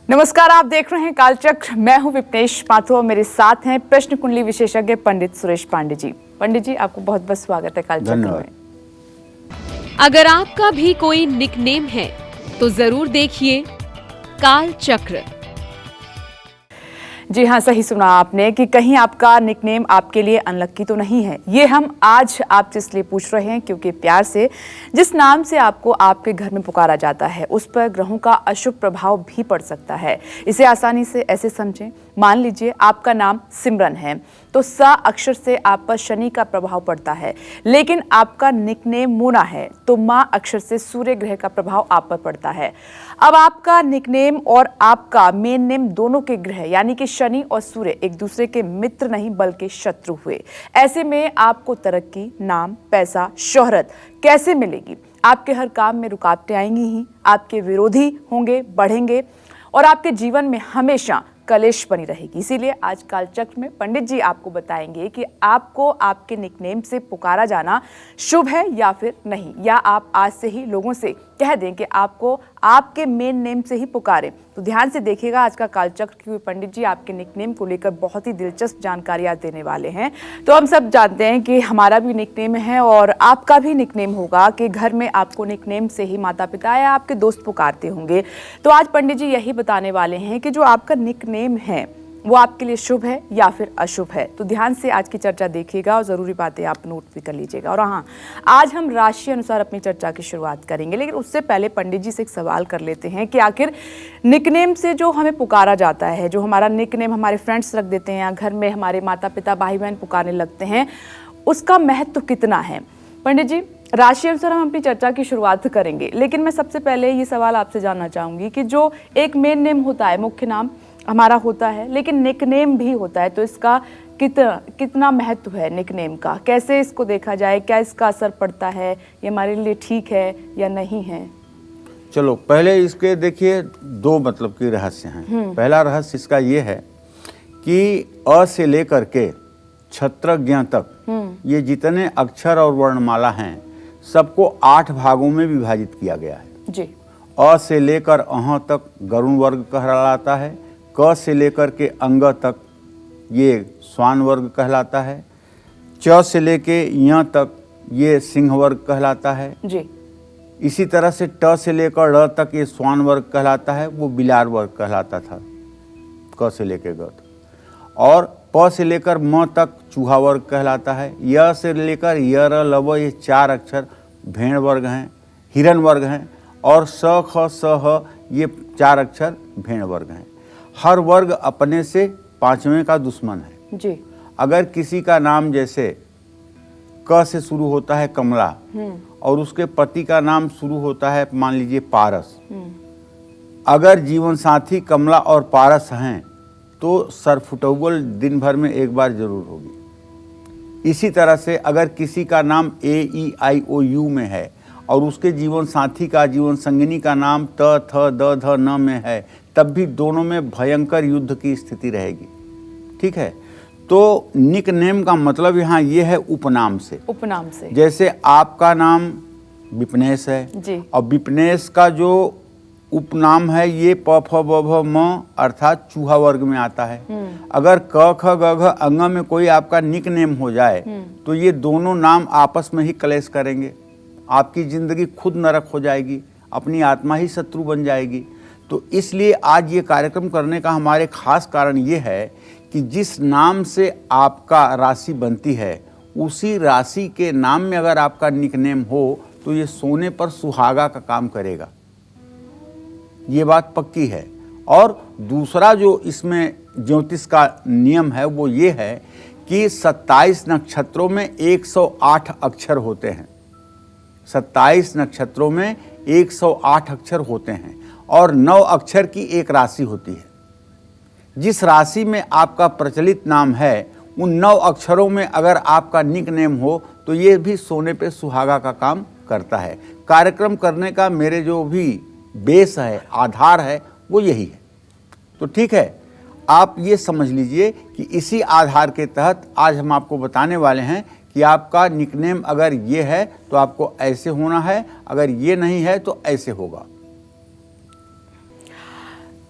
नमस्कार, आप देख रहे हैं कालचक्र। मैं हूं विपनेश माथुर और मेरे साथ हैं प्रश्न कुंडली विशेषज्ञ पंडित सुरेश पांडे जी। पंडित जी, आपको बहुत बहुत स्वागत है कालचक्र में। अगर आपका भी कोई निकनेम है तो जरूर देखिए कालचक्र। जी हाँ, सही सुना आपने कि कहीं आपका निकनेम आपके लिए अनलक्की तो नहीं है। ये हम आज आपसे इसलिए पूछ रहे हैं क्योंकि प्यार से जिस नाम से आपको आपके घर में पुकारा जाता है उस पर ग्रहों का अशुभ प्रभाव भी पड़ सकता है। इसे आसानी से ऐसे समझें, मान लीजिए आपका नाम सिमरन है तो स अक्षर से आप पर शनि का प्रभाव पड़ता है, लेकिन आपका निकनेम मोना है तो माँ अक्षर से सूर्य ग्रह का प्रभाव आप पर पड़ता है। अब आपका निकनेम और आपका मेन नेम दोनों के ग्रह यानी कि शनि और सूर्य एक दूसरे के मित्र नहीं बल्कि शत्रु हुए। ऐसे में आपको तरक्की, नाम, पैसा, शोहरत कैसे मिलेगी? आपके हर काम में रुकावटें आएंगी ही, आपके विरोधी होंगे, बढ़ेंगे और आपके जीवन में हमेशा कलेश बनी रहेगी। इसीलिए आज कालचक्र में पंडित जी आपको बताएंगे कि आपको आपके निकनेम से पुकारा जाना शुभ है या फिर नहीं, या आप आज से ही लोगों से कह दें कि आपको आपके मेन नेम से ही पुकारें। तो ध्यान से देखिएगा आज का कालचक्र, क्योंकि पंडित जी आपके निकनेम को लेकर बहुत ही दिलचस्प जानकारियां देने वाले हैं। तो हम सब जानते हैं कि हमारा भी निकनेम है और आपका भी निकनेम होगा कि घर में आपको निकनेम से ही माता पिता या आपके दोस्त पुकारते होंगे। तो आज पंडित जी यही बताने वाले हैं कि जो आपका निकनेम है वो आपके लिए शुभ है या फिर अशुभ है। तो ध्यान से आज की चर्चा देखिएगा और जरूरी बातें आप नोट भी कर लीजिएगा। और हाँ, आज हम राशि अनुसार अपनी चर्चा की शुरुआत करेंगे, लेकिन उससे पहले पंडित जी से एक सवाल कर लेते हैं कि आखिर निकनेम से जो हमें पुकारा जाता है, जो हमारा निकनेम हमारे फ्रेंड्स रख देते हैं या घर में हमारे माता पिता भाई बहन पुकारने लगते हैं, उसका महत्व कितना है? पंडित जी, राशि अनुसार हम अपनी चर्चा की शुरुआत करेंगे, लेकिन मैं सबसे पहले ये सवाल आपसे जानना चाहूंगी कि जो एक मेन नेम होता है, मुख्य नाम हमारा होता है, लेकिन निकनेम भी होता है, तो इसका कितना महत्व है निकनेम का? कैसे इसको देखा जाए? क्या इसका असर पड़ता है? ये हमारे लिए ठीक है या नहीं है? चलो पहले इसके देखिए दो मतलब की रहस्य हैं। पहला रहस्य इसका ये है कि अ से लेकर के क्षत्रज्ञ तक ये जितने अक्षर और वर्णमाला हैं सबको 8 भागों में विभाजित किया गया है जी। अ से लेकर अह तक गरुण वर्ग कहलाता है, क से लेकर के अंग तक ये स्वान वर्ग कहलाता है, च से लेके य तक ये सिंह वर्ग कहलाता है जी। इसी तरह से ट से लेकर ड़ तक ये स्वान वर्ग कहलाता है, वो बिलार वर्ग कहलाता था क से लेकर ग तक। और प से लेकर म तक चूहा वर्ग कहलाता है, य से लेकर य र लव ये 4 अक्षर भेड़ वर्ग हैं, हिरण वर्ग हैं, और स ख स ह ये 4 अक्षर भेड़ वर्ग हैं। हर वर्ग अपने से 5वें का दुश्मन है जी। अगर किसी का नाम जैसे क से शुरू होता है कमला और उसके पति का नाम शुरू होता है मान लीजिए पारस, अगर जीवन साथी कमला और पारस हैं तो सरफुटौल दिन भर में एक बार जरूर होगी। इसी तरह से अगर किसी का नाम AEIOU में है और उसके जीवन साथी का, जीवन संगिनी का नाम त थ द ध न में है, तब भी दोनों में भयंकर युद्ध की स्थिति रहेगी। ठीक है, तो निकनेम का मतलब यहाँ ये है उपनाम से। उपनाम से जैसे आपका नाम विपनेश है जी। और विपनेश का जो उपनाम है ये प फ ब भ म अर्थात चूहा वर्ग में आता है। अगर क ख ग घ अंग में कोई आपका निकनेम हो जाए तो ये दोनों नाम आपस में ही कलेश करेंगे, आपकी जिंदगी खुद नरक हो जाएगी, अपनी आत्मा ही शत्रु बन जाएगी। तो इसलिए आज ये कार्यक्रम करने का हमारे खास कारण ये है कि जिस नाम से आपका राशि बनती है उसी राशि के नाम में अगर आपका निकनेम हो तो ये सोने पर सुहागा का काम करेगा, ये बात पक्की है। और दूसरा जो इसमें ज्योतिष का नियम है वो ये है कि 27 नक्षत्रों में 108 अक्षर होते हैं। 27 नक्षत्रों में 108 अक्षर होते हैं और 9 अक्षर की एक राशि होती है। जिस राशि में आपका प्रचलित नाम है उन 9 अक्षरों में अगर आपका निकनेम हो तो ये भी सोने पे सुहागा का काम करता है। कार्यक्रम करने का मेरे जो भी बेस है, आधार है, वो यही है। तो ठीक है, आप ये समझ लीजिए कि इसी आधार के तहत आज हम आपको बताने वाले हैं कि आपका निकनेम अगर ये है तो आपको ऐसे होना है, अगर ये नहीं है तो ऐसे होगा।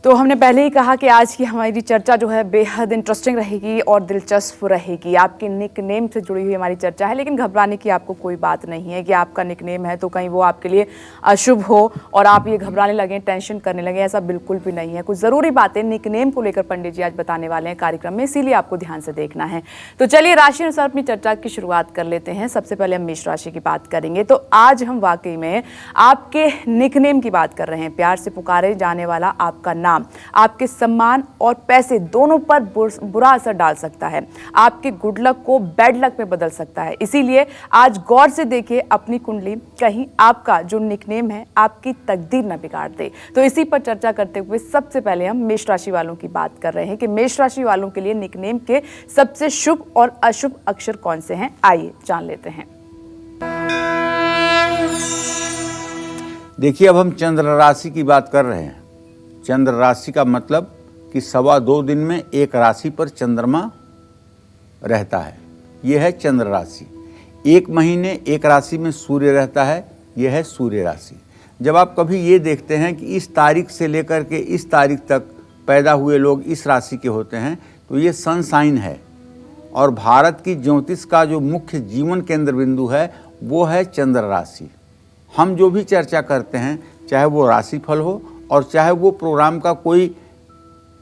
तो हमने पहले ही कहा कि आज की हमारी चर्चा जो है बेहद इंटरेस्टिंग रहेगी और दिलचस्प रहेगी। आपके निक नेम से जुड़ी हुई हमारी चर्चा है, लेकिन घबराने की आपको कोई बात नहीं है कि आपका निक नेम है तो कहीं वो आपके लिए अशुभ हो और आप ये घबराने लगें, टेंशन करने लगें, ऐसा बिल्कुल भी नहीं है। कुछ ज़रूरी बातें निक नेम को लेकर पंडित जी आज बताने वाले हैं कार्यक्रम में, इसीलिए आपको ध्यान से देखना है। तो चलिए राशि अनुसार अपनी चर्चा की शुरुआत कर लेते हैं। सबसे पहले हम मेष राशि की बात करेंगे। तो आज हम वाकई में आपके निक नेम की बात कर रहे हैं। प्यार से पुकारे जाने वाला आपका नाम आपके सम्मान और पैसे दोनों पर बुरा असर डाल सकता है, आपके गुड लक को बैड लक में बदल सकता है। इसीलिए आज गौर से देखिए अपनी कुंडली, कहीं आपका जो निकनेम है आपकी तकदीर न बिगाड़ दे। तो इसी पर चर्चा करते हुए सबसे पहले हम मेष राशि वालों की बात कर रहे हैं कि मेष राशि वालों के लिए निकनेम के सबसे शुभ और अशुभ अक्षर कौन से हैं, आइए जान लेते हैं। देखिए, अब हम चंद्र राशि की बात कर रहे हैं। चंद्र राशि का मतलब कि 2.25 दिन में एक राशि पर चंद्रमा रहता है, यह है चंद्र राशि। एक महीने एक राशि में सूर्य रहता है, यह है सूर्य राशि। जब आप कभी ये देखते हैं कि इस तारीख से लेकर के इस तारीख तक पैदा हुए लोग इस राशि के होते हैं, तो ये सन साइन है। और भारत की ज्योतिष का जो मुख्य जीवन केंद्र बिंदु है वो है चंद्र राशि। हम जो भी चर्चा करते हैं, चाहे वो राशिफल हो और चाहे वो प्रोग्राम का कोई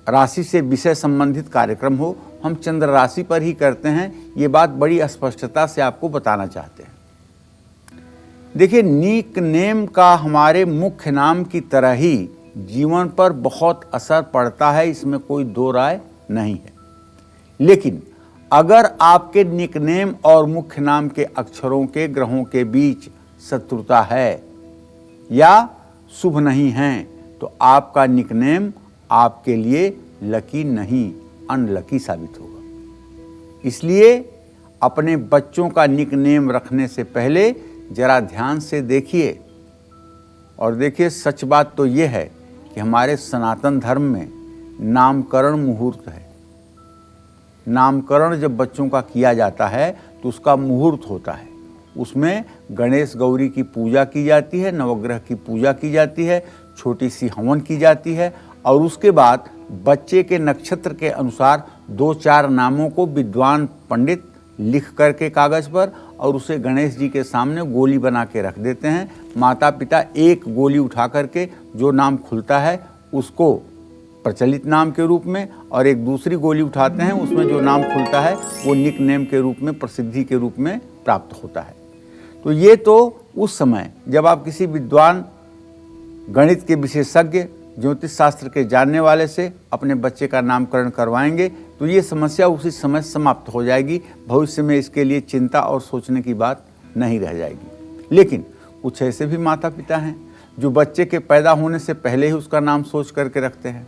राशि से विषय संबंधित कार्यक्रम हो, हम चंद्र राशि पर ही करते हैं। ये बात बड़ी स्पष्टता से आपको बताना चाहते हैं। देखिए, निक नेम का हमारे मुख्य नाम की तरह ही जीवन पर बहुत असर पड़ता है, इसमें कोई दो राय नहीं है। लेकिन अगर आपके निक नेम और मुख्य नाम के अक्षरों के ग्रहों के बीच शत्रुता है या शुभ नहीं हैं, तो आपका निकनेम आपके लिए लकी नहीं, अनलकी साबित होगा। इसलिए अपने बच्चों का निकनेम रखने से पहले जरा ध्यान से देखिए। और देखिए, सच बात तो ये है कि हमारे सनातन धर्म में नामकरण मुहूर्त है। नामकरण जब बच्चों का किया जाता है तो उसका मुहूर्त होता है। उसमें गणेश गौरी की पूजा की जाती है, नवग्रह की पूजा की जाती है, छोटी सी हवन की जाती है और उसके बाद बच्चे के नक्षत्र के अनुसार 2-4 नामों को विद्वान पंडित लिख करके कागज़ पर और उसे गणेश जी के सामने गोली बना के रख देते हैं। माता पिता एक गोली उठा करके जो नाम खुलता है उसको प्रचलित नाम के रूप में और एक दूसरी गोली उठाते हैं, उसमें जो नाम खुलता है वो निक नेम के रूप में, प्रसिद्धि के रूप में प्राप्त होता है। तो ये तो उस समय जब आप किसी विद्वान, गणित के विशेषज्ञ, ज्योतिष शास्त्र के जानने वाले से अपने बच्चे का नामकरण करवाएंगे तो ये समस्या उसी समय समाप्त हो जाएगी। भविष्य में इसके लिए चिंता और सोचने की बात नहीं रह जाएगी। लेकिन कुछ ऐसे भी माता पिता हैं जो बच्चे के पैदा होने से पहले ही उसका नाम सोच करके रखते हैं।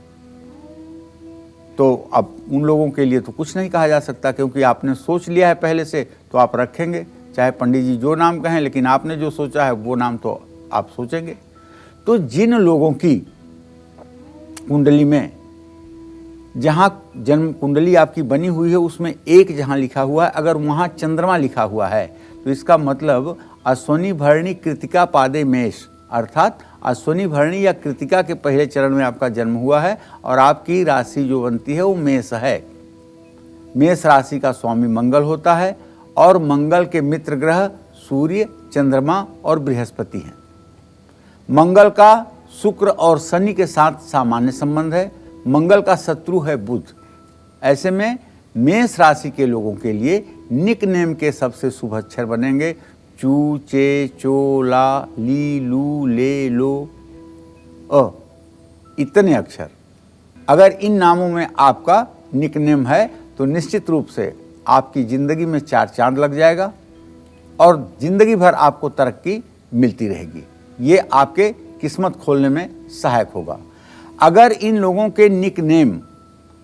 तो अब उन लोगों के लिए तो कुछ नहीं कहा जा सकता, क्योंकि आपने सोच लिया है पहले से तो आप रखेंगे, चाहे पंडित जी जो नाम कहें, लेकिन आपने जो सोचा है वो नाम तो आप सोचेंगे। तो जिन लोगों की कुंडली में, जहाँ जन्म कुंडली आपकी बनी हुई है उसमें एक जहाँ लिखा हुआ है, अगर वहाँ चंद्रमा लिखा हुआ है तो इसका मतलब अश्विनी भरणी कृतिका पादे मेष, अर्थात अश्विनी भरणी या कृतिका के पहले चरण में आपका जन्म हुआ है और आपकी राशि जो बनती है वो मेष है। मेष राशि का स्वामी मंगल होता है और मंगल के मित्र ग्रह सूर्य, चंद्रमा और बृहस्पति हैं। मंगल का शुक्र और शनि के साथ सामान्य संबंध है। मंगल का शत्रु है बुध। ऐसे में मेष राशि के लोगों के लिए निक नेम के सबसे शुभ अक्षर बनेंगे चू, चे, चो, ला, ली, लू, ले, लो, अ, इतने अक्षर। अगर इन नामों में आपका निक नेम है तो निश्चित रूप से आपकी ज़िंदगी में 4 चांद लग जाएगा और ज़िंदगी भर आपको तरक्की मिलती रहेगी। ये आपके किस्मत खोलने में सहायक होगा। अगर इन लोगों के निक नेम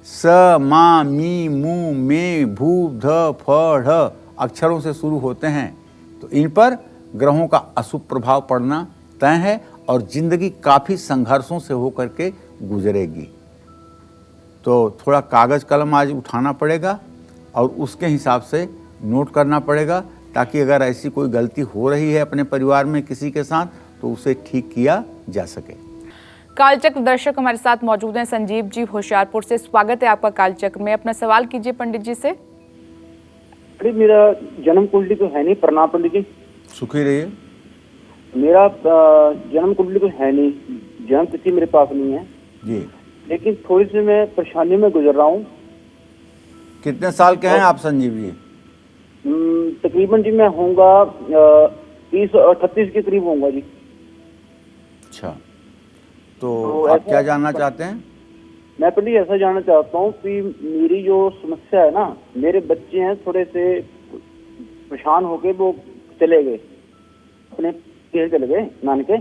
स, मा, मी, मू, मे, भू, ध, फ, ढ अक्षरों से शुरू होते हैं तो इन पर ग्रहों का अशुभ प्रभाव पड़ना तय है और ज़िंदगी काफ़ी संघर्षों से होकर के गुजरेगी। तो थोड़ा कागज़ कलम आज उठाना पड़ेगा और उसके हिसाब से नोट करना पड़ेगा, ताकि अगर ऐसी कोई गलती हो रही है अपने परिवार में किसी के साथ तो उसे ठीक किया जा सके। कालचक्र दर्शक हमारे साथ मौजूद हैं संजीव जी होशियारपुर से। स्वागत है आपका कालचक्र में। अपना सवाल कीजिए पंडित जी से। मेरा जन्म कुंडली तो है नहीं। प्रणाम पंडित जी। सुखी रहिए। मेरा जन्म कुंडली तो है नहीं, जन्म तिथि मेरे पास नहीं है जी, लेकिन थोड़ी सी मैं परेशानी में गुजर रहा हूँ। कितने साल के हैं आप संजीव जी? तकरीबन जी मैं होऊंगा 30 और 38 के करीब होऊंगा जी। अच्छा, तो आप क्या जानना चाहते हैं? मैं पंडित जी ऐसा जानना चाहता हूँ कि मेरी जो समस्या है ना, मेरे बच्चे हैं थोड़े से परेशान होके वो चले गए, अपने शहर चले गए नानके,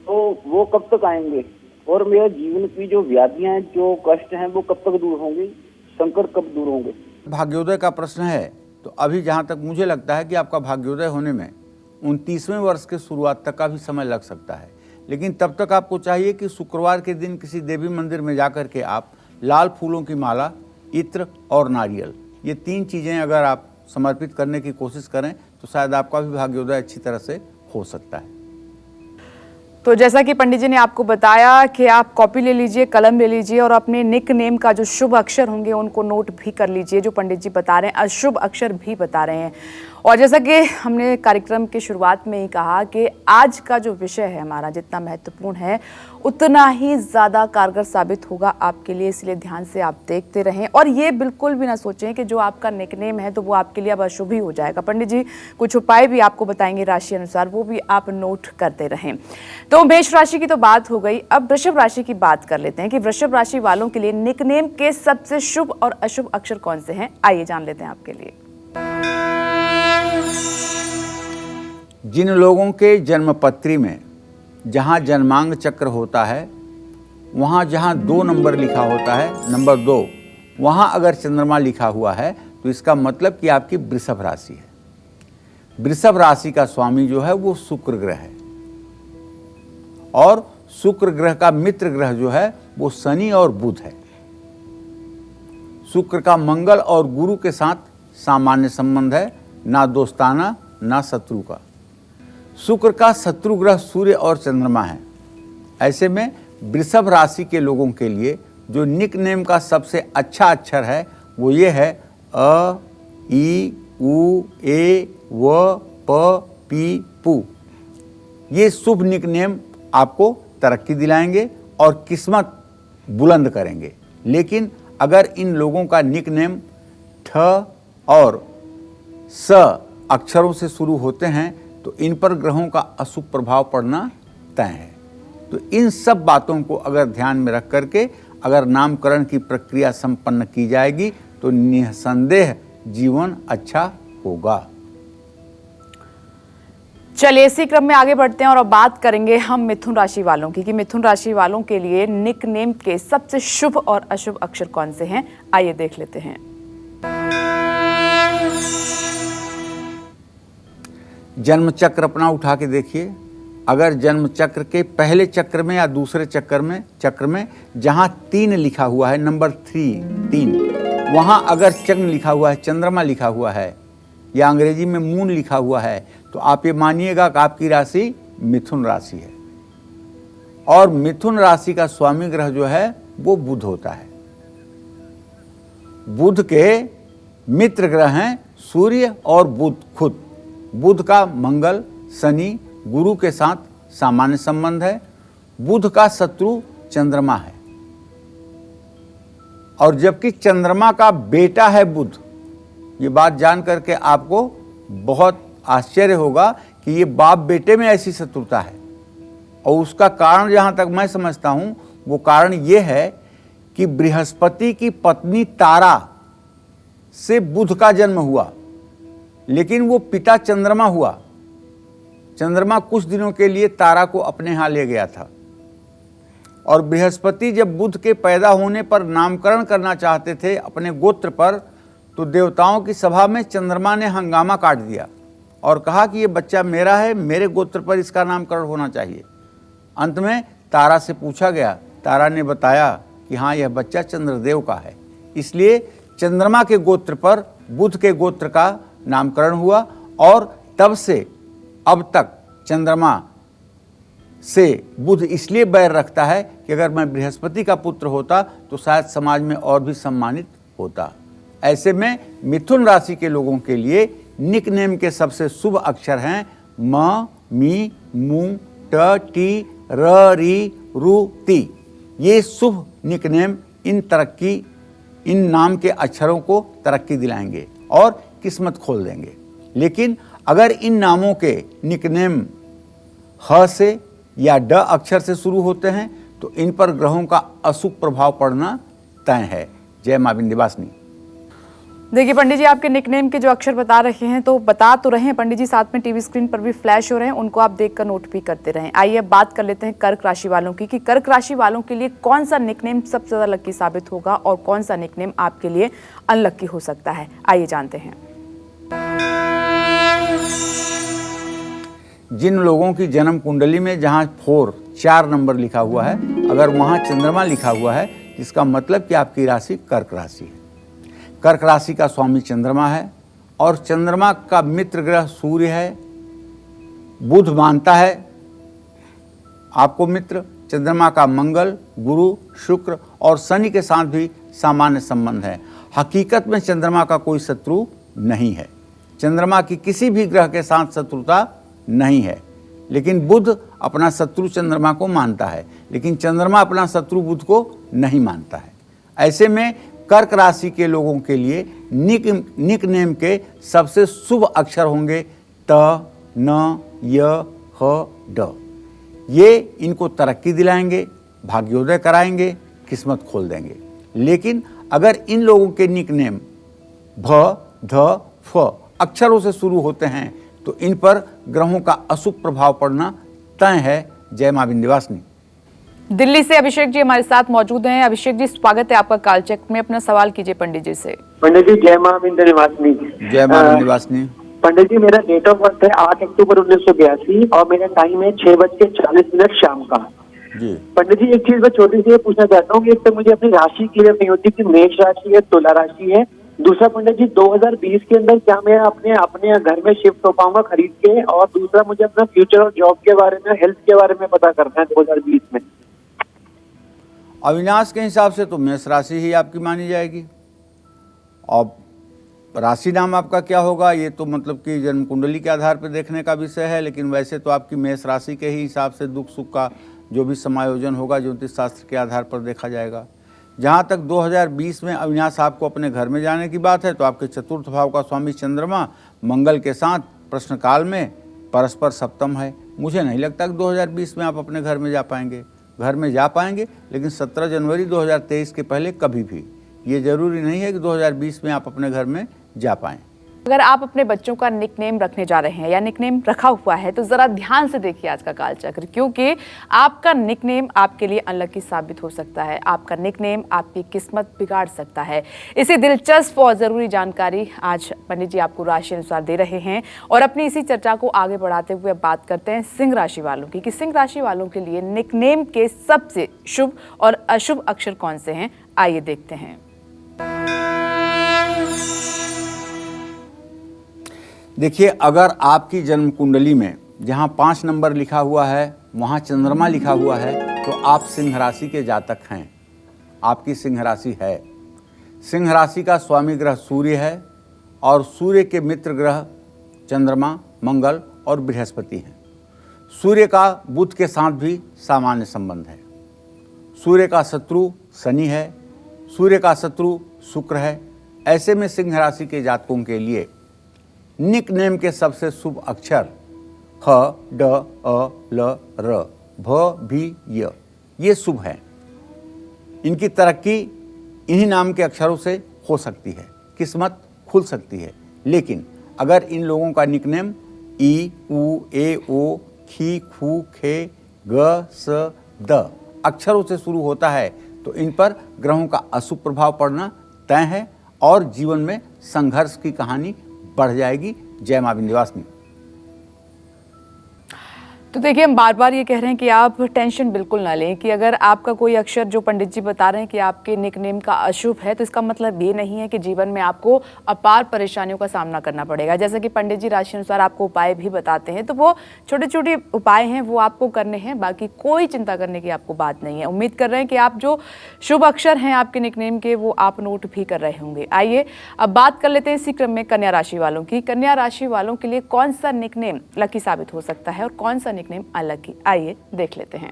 तो वो कब तक आएंगे और मेरे जीवन की जो व्याधियां हैं, जो कष्ट हैं, वो कब तक दूर होंगे, संकट कब दूर होंगे? भाग्योदय का प्रश्न है तो अभी जहाँ तक मुझे लगता है कि आपका भाग्योदय होने में 29वें वर्ष के शुरुआत तक का भी समय लग सकता है, लेकिन तब तक आपको चाहिए कि शुक्रवार के दिन किसी देवी मंदिर में जाकर के आप लाल फूलों की माला, इत्र और नारियल, ये 3 चीज़ें अगर आप समर्पित करने की कोशिश करें तो शायद आपका भी भाग्योदय अच्छी तरह से हो सकता है। तो जैसा कि पंडित जी ने आपको बताया कि आप कॉपी ले लीजिए, कलम ले लीजिए और अपने निक नेम का जो शुभ अक्षर होंगे उनको नोट भी कर लीजिए। जो पंडित जी बता रहे हैं अशुभ अक्षर भी बता रहे हैं। और जैसा कि हमने कार्यक्रम की शुरुआत में ही कहा कि आज का जो विषय है हमारा जितना महत्वपूर्ण है उतना ही ज़्यादा कारगर साबित होगा आपके लिए, इसलिए ध्यान से आप देखते रहें और ये बिल्कुल भी ना सोचें कि जो आपका निकनेम है तो वो आपके लिए अब अशुभ ही हो जाएगा। पंडित जी कुछ उपाय भी आपको बताएंगे राशि अनुसार, वो भी आप नोट करते रहें। तो मेष राशि की तो बात हो गई, अब वृषभ राशि की बात कर लेते हैं कि वृषभ राशि वालों के लिए निकनेम के सबसे शुभ और अशुभ अक्षर कौन से हैं, आइए जान लेते हैं आपके लिए। जिन लोगों के जन्मपत्री में जहाँ जन्मांग चक्र होता है वहाँ जहाँ 2 नंबर लिखा होता है, नंबर 2, वहाँ अगर चंद्रमा लिखा हुआ है तो इसका मतलब कि आपकी वृषभ राशि है। वृषभ राशि का स्वामी जो है वो शुक्र ग्रह है और शुक्र ग्रह का मित्र ग्रह जो है वो शनि और बुध है। शुक्र का मंगल और गुरु के साथ सामान्य संबंध है, ना दोस्ताना ना शत्रु का। शुक्र का शत्रु ग्रह सूर्य और चंद्रमा है। ऐसे में वृषभ राशि के लोगों के लिए जो निक नेम का सबसे अच्छा अक्षर है वो ये है अ, ई, उ, ए, व, प, पी, पू। ये शुभ निक नेम आपको तरक्की दिलाएंगे और किस्मत बुलंद करेंगे। लेकिन अगर इन लोगों का निक नेम ठ और स अक्षरों से शुरू होते हैं तो इन पर ग्रहों का अशुभ प्रभाव पड़ना तय है। तो इन सब बातों को अगर ध्यान में रख करके अगर नामकरण की प्रक्रिया संपन्न की जाएगी तो निसंदेह जीवन अच्छा होगा। चलिए इसी क्रम में आगे बढ़ते हैं और अब बात करेंगे हम मिथुन राशि वालों की कि मिथुन राशि वालों के लिए निक नेम के सबसे शुभ और अशुभ अक्षर कौन से हैं, आइए देख लेते हैं। जन्म चक्र अपना उठा के देखिए। अगर जन्म चक्र के पहले चक्र में या दूसरे चक्र में जहाँ 3 लिखा हुआ है, नंबर 3, वहाँ अगर चंद्र लिखा हुआ है, चंद्रमा लिखा हुआ है या अंग्रेजी में मून लिखा हुआ है तो आप ये मानिएगा कि आपकी राशि मिथुन राशि है। और मिथुन राशि का स्वामी ग्रह जो है वो बुध होता है। बुध के मित्र ग्रह हैं सूर्य और बुध खुद। बुध का मंगल, शनि, गुरु के साथ सामान्य संबंध है। बुध का शत्रु चंद्रमा है और जबकि चंद्रमा का बेटा है बुध। ये बात जान करके आपको बहुत आश्चर्य होगा कि ये बाप बेटे में ऐसी शत्रुता है और उसका कारण जहाँ तक मैं समझता हूँ वो कारण ये है कि बृहस्पति की पत्नी तारा से बुध का जन्म हुआ, लेकिन वो पिता चंद्रमा हुआ। चंद्रमा कुछ दिनों के लिए तारा को अपने यहाँ ले गया था और बृहस्पति जब बुध के पैदा होने पर नामकरण करना चाहते थे अपने गोत्र पर तो देवताओं की सभा में चंद्रमा ने हंगामा काट दिया और कहा कि ये बच्चा मेरा है, मेरे गोत्र पर इसका नामकरण होना चाहिए। अंत में तारा से पूछा गया, तारा ने बताया कि हाँ यह बच्चा चंद्रदेव का है, इसलिए चंद्रमा के गोत्र पर बुध के गोत्र का नामकरण हुआ और तब से अब तक चंद्रमा से बुध इसलिए बैर रखता है कि अगर मैं बृहस्पति का पुत्र होता तो शायद समाज में और भी सम्मानित होता। ऐसे में मिथुन राशि के लोगों के लिए निक नेम के सबसे शुभ अक्षर हैं म, मी, मू, ट, टी, र, री, रु, ती। ये शुभ निक नेम इन नाम के अक्षरों को तरक्की दिलाएंगे और किस्मत खोल देंगे। लेकिन अगर इन नामों के निकनेम ह से या ड अक्षर से शुरू होते हैं तो इन पर ग्रहों का अशुभ प्रभाव पड़ना तय है। जय मां विंध्यवासिनी। देखिए पंडित जी, आपके निकनेम के जो अक्षर बता रहे हैं तो बता तो रहे हैं पंडित जी, साथ में टीवी स्क्रीन पर भी फ्लैश हो रहे हैं, उनको आप देखकर नोट भी करते रहें। आइए अब बात कर लेते हैं कर्क राशि वालों की कि कर्क राशि वालों के लिए कौन सा निकनेम सबसे ज्यादा लकी साबित होगा और कौन सा निकनेम आपके लिए अनलकी हो सकता है। आइए जानते हैं। जिन लोगों की जन्म कुंडली में जहां 4 नंबर लिखा हुआ है, अगर वहां चंद्रमा लिखा हुआ है, इसका मतलब कि आपकी राशि कर्क राशि है। कर्क राशि का स्वामी चंद्रमा है और चंद्रमा का मित्र ग्रह सूर्य है। बुध मानता है आपको मित्र। चंद्रमा का मंगल, गुरु, शुक्र और शनि के साथ भी सामान्य संबंध है। हकीकत में चंद्रमा का कोई शत्रु नहीं है। चंद्रमा की किसी भी ग्रह के साथ शत्रुता नहीं है, लेकिन बुध अपना शत्रु चंद्रमा को मानता है, लेकिन चंद्रमा अपना शत्रु बुध को नहीं मानता है। ऐसे में कर्क राशि के लोगों के लिए निक नेम के सबसे शुभ अक्षर होंगे त, न, य, ह, ड। ये इनको तरक्की दिलाएंगे, भाग्योदय कराएंगे, किस्मत खोल देंगे। लेकिन अगर इन लोगों के निक नेम भ, ध, फ अक्षरों से शुरू होते हैं तो इन पर ग्रहों का अशुभ प्रभाव पड़ना तय है। जय मां विंध्यवासिनी। दिल्ली से अभिषेक जी हमारे साथ मौजूद हैं। अभिषेक जी, स्वागत है आपका कालचक्र में। अपना सवाल कीजिए पंडित जी से। पंडित जी जय मां विंध्यवासिनी। जय मां विंध्यवासिनी। पंडित जी, मेरा डेट ऑफ बर्थ है 8 अक्टूबर 1982 और मेरा टाइम है 6:40 शाम का। जी पंडित जी, एक चीज मैं छोटी सी पूछना चाहता हूँ कि एक तो मुझे अपनी राशि क्लियर नहीं होती कि मेष राशि है, तुला राशि है। दूसरा पंडित जी, 2020 के अंदर क्या मैं अपने घर में शिफ्ट हो पाऊंगा खरीद के? और दूसरा मुझे अपना फ्यूचर और जॉब के बारे में, हेल्थ के बारे में पता करना है 2020 में। अविनाश के हिसाब से तो मेष राशि ही आपकी मानी जाएगी। और राशि नाम आपका क्या होगा ये तो मतलब कि जन्म कुंडली के आधार पर देखने का विषय है, लेकिन वैसे तो आपकी मेष राशि के ही हिसाब से दुख सुख का जो भी समायोजन होगा ज्योतिष शास्त्र के आधार पर देखा जाएगा। जहाँ तक 2020 में अविनाश आपको अपने घर में जाने की बात है तो आपके चतुर्थ भाव का स्वामी चंद्रमा मंगल के साथ प्रश्नकाल में परस्पर सप्तम है। मुझे नहीं लगता कि 2020 में आप अपने घर में जा पाएंगे। घर में जा पाएंगे लेकिन 17 जनवरी 2023 के पहले कभी भी। ये जरूरी नहीं है कि 2020 में आप अपने घर में जा पाएं। अगर आप अपने बच्चों का निकनेम रखने जा रहे हैं या निकनेम रखा हुआ है तो जरा ध्यान से देखिए आज का कालचक्र, क्योंकि आपका निकनेम आपके लिए अनलकी साबित हो सकता है। आपका निकनेम आपकी किस्मत बिगाड़ सकता है। इसी दिलचस्प और जरूरी जानकारी आज पंडित जी आपको राशि अनुसार दे रहे हैं और अपनी इसी चर्चा को आगे बढ़ाते हुए बात करते हैं सिंह राशि वालों की कि सिंह राशि वालों के लिए निकनेम के सबसे शुभ और अशुभ अक्षर कौन से हैं। आइए देखते हैं। देखिए, अगर आपकी जन्म कुंडली में जहाँ 5 नंबर लिखा हुआ है वहाँ चंद्रमा लिखा हुआ है तो आप सिंह राशि के जातक हैं। आपकी सिंह राशि है। सिंह राशि का स्वामी ग्रह सूर्य है और सूर्य के मित्र ग्रह चंद्रमा, मंगल और बृहस्पति हैं। सूर्य का बुध के साथ भी सामान्य संबंध है। सूर्य का शत्रु शनि है, सूर्य का शत्रु शुक्र है। ऐसे में सिंह राशि के जातकों के लिए निक नेम के सबसे शुभ अक्षर ह, ड, अ, ल, र, भ, भी, य ये शुभ हैं। इनकी तरक्की इन्हीं नाम के अक्षरों से हो सकती है, किस्मत खुल सकती है। लेकिन अगर इन लोगों का निक नेम ई, उ, ए, ओ, खी, खू, खे, ग, स, द अक्षरों से शुरू होता है तो इन पर ग्रहों का अशुभ प्रभाव पड़ना तय है और जीवन में संघर्ष की कहानी बढ़ जाएगी। जय मां विंध्यवासिनी। तो देखिए, हम बार बार ये कह रहे हैं कि आप टेंशन बिल्कुल ना लें कि अगर आपका कोई अक्षर, जो पंडित जी बता रहे हैं कि आपके निकनेम का अशुभ है, तो इसका मतलब ये नहीं है कि जीवन में आपको अपार परेशानियों का सामना करना पड़ेगा। जैसे कि पंडित जी राशि अनुसार आपको उपाय भी बताते हैं, तो वो छोटे छोटे उपाय हैं, वो आपको करने हैं, बाकी कोई चिंता करने की आपको बात नहीं है। उम्मीद कर रहे हैं कि आप जो शुभ अक्षर हैं आपके निकनेम के, वो आप नोट भी कर रहे होंगे। आइए अब बात कर लेते हैं इसी क्रम में कन्या राशि वालों की। कन्या राशि वालों के लिए कौन सा निकनेम लकी साबित हो सकता है और कौन सा निकनेम अलग? आइए देख लेते हैं।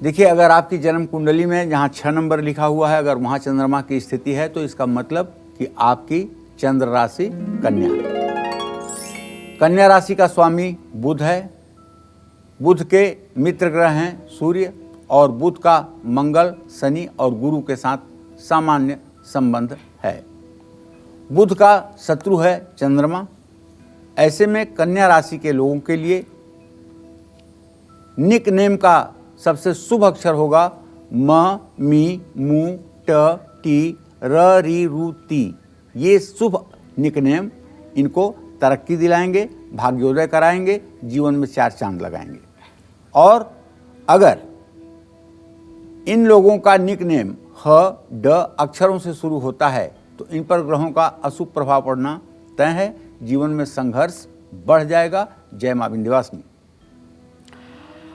देखिए, अगर आपकी जन्म कुंडली में जहाँ 6 नंबर लिखा हुआ है, अगर वहाँ चंद्रमा की स्थिति है, तो इसका मतलब कि आपकी चंद्र राशि कन्या। कन्या राशि का स्वामी बुध है। बुध के मित्र ग्रह हैं सूर्य, और बुध का मंगल, शनि और गुरु के साथ सामान्य संबंध है। बुध का शत्रु है चंद्रमा। ऐसे में कन्या राशि के लोगों के लिए निक नेम का सबसे शुभ अक्षर होगा म, मी, मू, ट, टी, र, री, रु, ती। ये शुभ निक नेम इनको तरक्की दिलाएंगे, भाग्योदय कराएंगे, जीवन में 4 चांद लगाएंगे। और अगर इन लोगों का निक नेम ह, ड अक्षरों से शुरू होता है, तो इन पर ग्रहों का अशुभ प्रभाव पड़ना तय है। जीवन में संघर्ष बढ़ जाएगा। जय मां विंध्यवासिनी।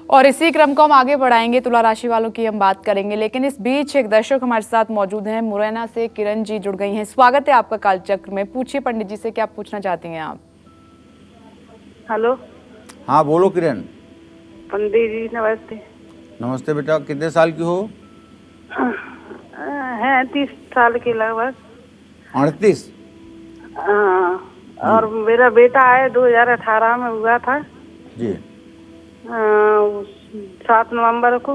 और इसी क्रम को हम आगे बढ़ाएंगे, तुला राशि वालों की हम बात करेंगे, लेकिन इस बीच एक दर्शक हमारे साथ मौजूद हैं। मुरैना से किरण जी जुड़ गई हैं। स्वागत है आपका कालचक्र में। पूछिए पंडित जी से, क्या पूछना चाहती हैं आप? हेलो। हाँ बोलो किरण। पंडित जी नमस्ते। नमस्ते बेटा, कितने साल की हो? है 30 साल के लगभग। 38? और मेरा बेटा है 2018 में हुआ था जी। 7 नवंबर को।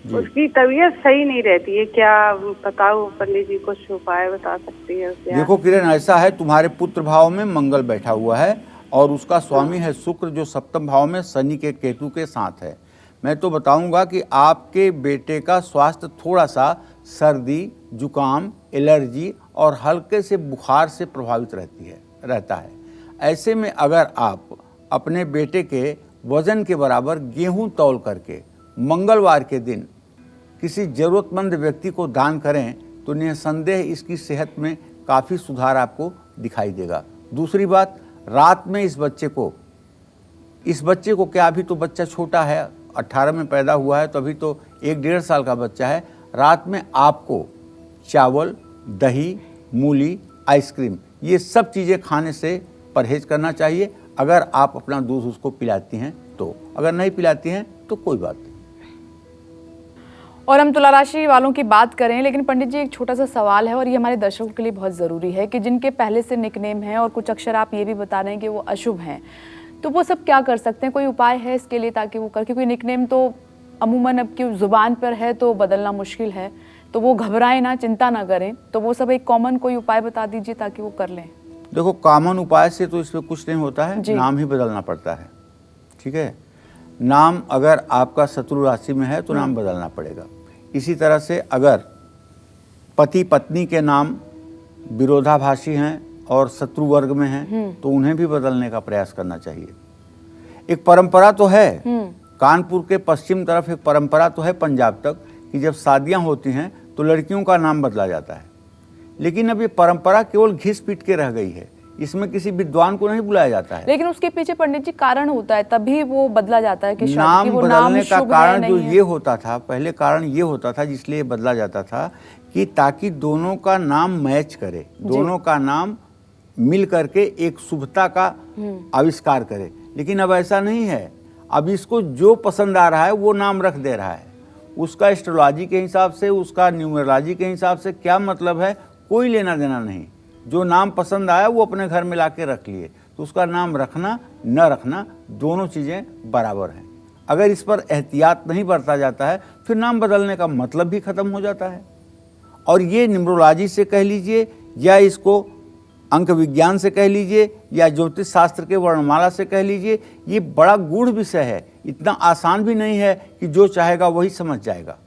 उसकी तबीयत सही नहीं रहती है, क्या बताओ पंडित जी, कुछ उपाय बता सकती है क्या? देखो किरण, ऐसा है, तुम्हारे पुत्र भाव में मंगल बैठा हुआ है और उसका स्वामी है शुक्र, जो सप्तम भाव में शनि के केतु के साथ है। मैं तो बताऊंगा कि आपके बेटे का स्वास्थ्य थोड़ा सा सर्दी, जुकाम, एलर्जी और हल्के से बुखार से प्रभावित रहता है। ऐसे में अगर आप अपने बेटे के वजन के बराबर गेहूं तौल करके मंगलवार के दिन किसी ज़रूरतमंद व्यक्ति को दान करें, तो निसंदेह इसकी सेहत में काफ़ी सुधार आपको दिखाई देगा। दूसरी बात, रात में इस बच्चे को क्या, अभी तो बच्चा छोटा है, 18 में पैदा हुआ है, तो अभी तो 1-1.5 साल का बच्चा है। रात में आपको चावल, दही, मूली, आइसक्रीम, ये सब चीज़ें खाने से परहेज करना चाहिए, अगर आप अपना दूध उसको पिलाती हैं तो। अगर नहीं पिलाती हैं तो कोई बात नहीं। और हम तुला राशि वालों की बात करें, लेकिन पंडित जी एक छोटा सा सवाल है और ये हमारे दर्शकों के लिए बहुत ज़रूरी है कि जिनके पहले से निकनेम हैं और कुछ अक्षर आप ये भी बता रहे हैं कि वो अशुभ हैं, तो वो सब क्या कर सकते हैं? कोई उपाय है इसके लिए ताकि वो कर, क्योंकि निकनेम तो अमूमन अब की ज़ुबान पर है तो बदलना मुश्किल है, तो वो घबराएं ना, चिंता ना करें। तो वो सब एक कॉमन कोई उपाय बता दीजिए ताकि वो कर लें। देखो, कॉमन उपाय से तो इसमें कुछ नहीं होता है, नाम ही बदलना पड़ता है। ठीक है, नाम अगर आपका शत्रु राशि में है तो नाम बदलना पड़ेगा। इसी तरह से अगर पति पत्नी के नाम विरोधाभासी हैं और शत्रु वर्ग में हैं, तो उन्हें भी बदलने का प्रयास करना चाहिए। एक परंपरा तो है, कानपुर के पश्चिम तरफ एक परंपरा तो है पंजाब तक, कि जब शादियां होती हैं तो लड़कियों का नाम बदला जाता है। लेकिन अब ये परंपरा केवल घिस पीट के रह गई है, इसमें किसी विद्वान को नहीं बुलाया जाता है। लेकिन उसके पीछे पंडित जी कारण होता है, तभी वो बदला जाता है कि नाम वो बदलने का कारण जो है। ये होता था, पहले कारण ये होता था जिसलिए बदला जाता था कि ताकि दोनों का नाम मैच करे, दोनों का नाम मिल करके एक शुभता का आविष्कार करे। लेकिन अब ऐसा नहीं है। अब इसको जो पसंद आ रहा है वो नाम रख दे रहा है। उसका एस्ट्रोलॉजी के हिसाब से, उसका न्यूमरोलॉजी के हिसाब से क्या मतलब है, कोई लेना देना नहीं। जो नाम पसंद आया वो अपने घर में लाके रख लिए, तो उसका नाम रखना न रखना दोनों चीज़ें बराबर हैं। अगर इस पर एहतियात नहीं बरता जाता है, फिर नाम बदलने का मतलब भी खत्म हो जाता है। और ये न्यूमरोलॉजी से कह लीजिए, या इसको अंक विज्ञान से कह लीजिए, या ज्योतिष शास्त्र के वर्णमाला से कह लीजिए, ये बड़ा गूढ़ विषय है। इतना आसान भी नहीं है कि जो चाहेगा वही समझ जाएगा।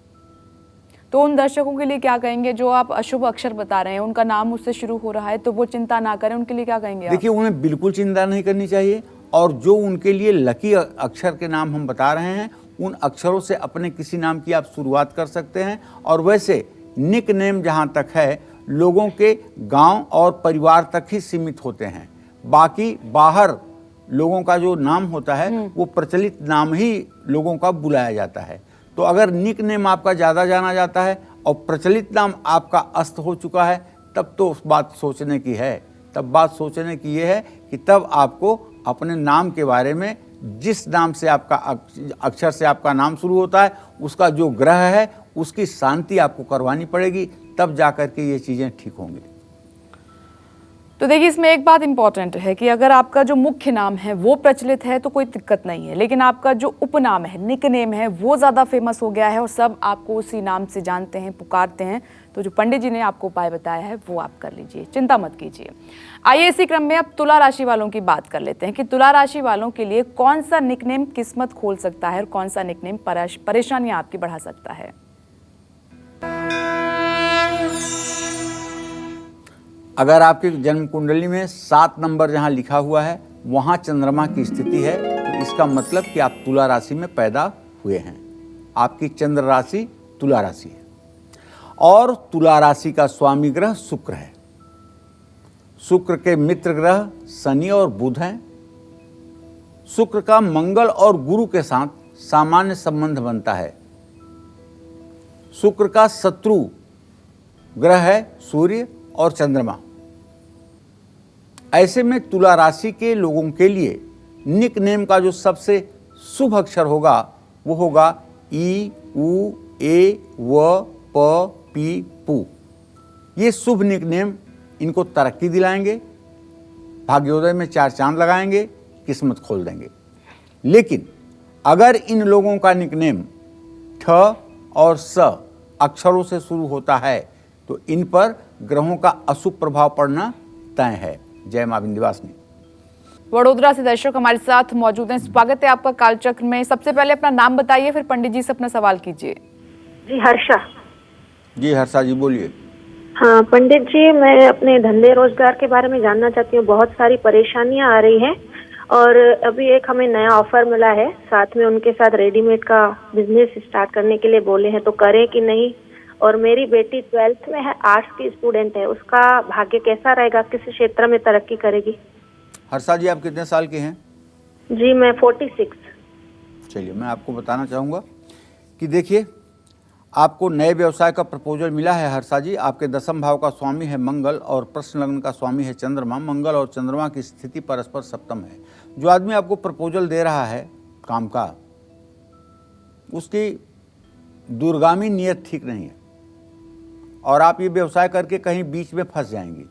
तो उन दर्शकों के लिए क्या कहेंगे जो आप अशुभ अक्षर बता रहे हैं, उनका नाम उससे शुरू हो रहा है, तो वो चिंता ना करें, उनके लिए क्या कहेंगे आप? देखिए, उन्हें बिल्कुल चिंता नहीं करनी चाहिए, और जो उनके लिए लकी अक्षर के नाम हम बता रहे हैं, उन अक्षरों से अपने किसी नाम की आप शुरुआत कर सकते हैं। और वैसे निक नेम जहाँ तक है, लोगों के गांव और परिवार तक ही सीमित होते हैं। बाकी बाहर लोगों का जो नाम होता है वो प्रचलित नाम ही लोगों का बुलाया जाता है। तो अगर निक नेम आपका ज़्यादा जाना जाता है और प्रचलित नाम आपका अस्त हो चुका है, तब तो उस बात सोचने की है, तब बात सोचने की ये है कि तब आपको अपने नाम के बारे में, जिस नाम से आपका अक्षर से आपका नाम शुरू होता है, उसका जो ग्रह है उसकी शांति आपको करवानी पड़ेगी, तब जाकर के ये चीज़ें ठीक होंगी। तो देखिए, इसमें एक बात इंपॉर्टेंट है कि अगर आपका जो मुख्य नाम है वो प्रचलित है तो कोई दिक्कत नहीं है, लेकिन आपका जो उपनाम है, निक नेम है, वो ज़्यादा फेमस हो गया है और सब आपको उसी नाम से जानते हैं, पुकारते हैं, तो जो पंडित जी ने आपको उपाय बताया है वो आप कर लीजिए, चिंता मत कीजिए। आइए इसी क्रम में अब तुला राशि वालों की बात कर लेते हैं कि तुला राशि वालों के लिए कौन सा निकनेम किस्मत खोल सकता है और कौन सा निकनेम परेशानियां आपकी बढ़ा सकता है। अगर आपकी जन्म कुंडली में 7 नंबर जहाँ लिखा हुआ है वहाँ चंद्रमा की स्थिति है, तो इसका मतलब कि आप तुला राशि में पैदा हुए हैं। आपकी चंद्र राशि तुला राशि है और तुला राशि का स्वामी ग्रह शुक्र है। शुक्र के मित्र ग्रह शनि और बुध हैं। शुक्र का मंगल और गुरु के साथ सामान्य संबंध बनता है। शुक्र का शत्रु ग्रह है सूर्य और चंद्रमा। ऐसे में तुला राशि के लोगों के लिए निक नेम का जो सबसे शुभ अक्षर होगा वो होगा ई, उ, ए, व, प, पी, पू। ये शुभ निक नेम इनको तरक्की दिलाएंगे, भाग्योदय में 4 चांद लगाएंगे, किस्मत खोल देंगे। लेकिन अगर इन लोगों का निक नेम ठ और स अक्षरों से शुरू होता है तो इन पर ग्रहों का अशुभ प्रभाव पड़ना तय है। जय मां विंध्यवासिनी। वडोदरा से दर्शक हमारे साथ मौजूद हैं, स्वागत है आपका कालचक्र में। सबसे पहले अपना नाम बताइए, फिर पंडित जी से अपना सवाल कीजिए। जी हर्षा। जी हर्षा जी बोलिए। हाँ पंडित जी, मैं अपने धंधे रोजगार के बारे में जानना चाहती हूँ। बहुत सारी परेशानियां आ रही हैं और अभी एक हमें नया ऑफर मिला है, साथ में उनके साथ रेडीमेड का बिजनेस स्टार्ट करने के लिए बोले हैं, तो करें कि नहीं। और मेरी बेटी 12th में है, आर्ट्स की स्टूडेंट है, उसका भाग्य कैसा रहेगा, किस क्षेत्र में तरक्की करेगी। हर्षा जी आप कितने साल के हैं? जी मैं 46। चलिए मैं आपको बताना चाहूँगा कि देखिए, आपको नए व्यवसाय का प्रपोजल मिला है हर्षा जी। आपके 10वें भाव का स्वामी है मंगल और प्रश्न लग्न का स्वामी है चंद्रमा। मंगल और चंद्रमा की स्थिति परस्पर सप्तम है। जो आदमी आपको प्रपोजल दे रहा है काम का, उसकी दूरगामी नियत ठीक नहीं है और आप ये व्यवसाय करके कहीं बीच में फंस जाएंगी।